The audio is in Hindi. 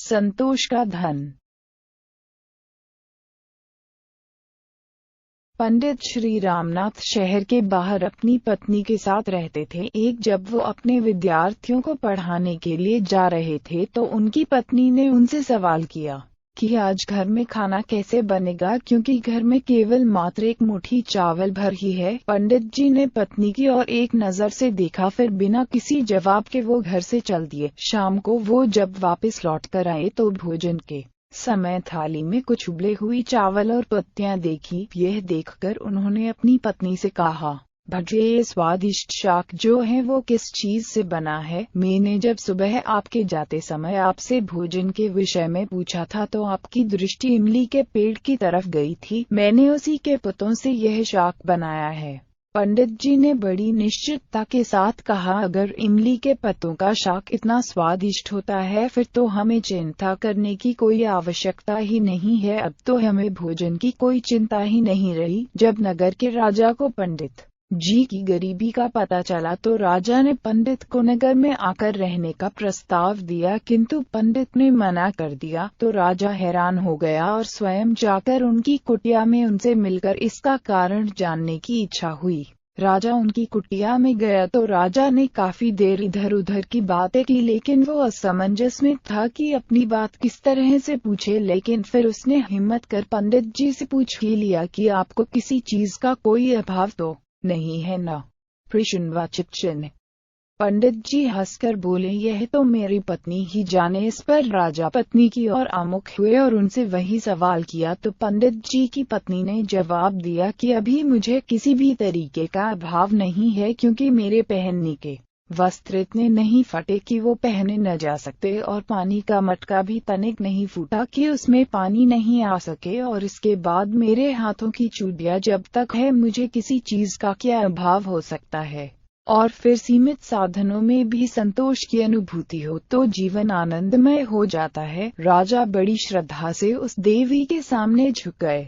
संतोष का धन। पंडित श्री रामनाथ शहर के बाहर अपनी पत्नी के साथ रहते थे। जब वो अपने विद्यार्थियों को पढ़ाने के लिए जा रहे थे तो उनकी पत्नी ने उनसे सवाल किया कि आज घर में खाना कैसे बनेगा, क्योंकि घर में केवल मात्र एक मुट्ठी चावल भर ही है। पंडित जी ने पत्नी की ओर एक नजर से देखा, फिर बिना किसी जवाब के वो घर से चल दिए। शाम को वो जब वापस लौट कर आए तो भोजन के समय थाली में कुछ उबले हुई चावल और पत्तियां देखी। यह देखकर उन्होंने अपनी पत्नी से कहा, भजे ये स्वादिष्ट शाक जो है वो किस चीज से बना है? मैंने जब सुबह आपके जाते समय आपसे भोजन के विषय में पूछा था तो आपकी दृष्टि इमली के पेड़ की तरफ गई थी। मैंने उसी के पत्तों से यह शाक बनाया है। पंडित जी ने बड़ी निश्चितता के साथ कहा, अगर इमली के पत्तों का शाक इतना स्वादिष्ट होता है फिर तो हमें चिंता करने की कोई आवश्यकता ही नहीं है। अब तो हमें भोजन की कोई चिंता ही नहीं रही। जब नगर के राजा को पंडित जी की गरीबी का पता चला तो राजा ने पंडित को नगर में आकर रहने का प्रस्ताव दिया, किंतु पंडित ने मना कर दिया। तो राजा हैरान हो गया और स्वयं जाकर उनकी कुटिया में उनसे मिलकर इसका कारण जानने की इच्छा हुई। राजा उनकी कुटिया में गया तो राजा ने काफी देर इधर उधर की बातें की, लेकिन वो असमंजस में था कि अपनी बात किस तरह से पूछे। लेकिन फिर उसने हिम्मत कर पंडित जी से पूछ ही लिया कि आपको किसी चीज का कोई अभाव तो नहीं है ना? प्रश्नवाचक चिन्ह। पंडित जी हंसकर बोले, यह तो मेरी पत्नी ही जाने। इस पर राजा पत्नी की ओर आमुख हुए और उनसे वही सवाल किया तो पंडित जी की पत्नी ने जवाब दिया कि अभी मुझे किसी भी तरीके का अभाव नहीं है, क्योंकि मेरे पहनने के वस्त्र इतने नहीं फटे कि वो पहने न जा सकते, और पानी का मटका भी तनिक नहीं फूटा कि उसमें पानी नहीं आ सके, और इसके बाद मेरे हाथों की चूड़ियां जब तक है मुझे किसी चीज का क्या अभाव हो सकता है। और फिर सीमित साधनों में भी संतोष की अनुभूति हो तो जीवन आनंदमय हो जाता है। राजा बड़ी श्रद्धा से उस देवी के सामने झुक गए।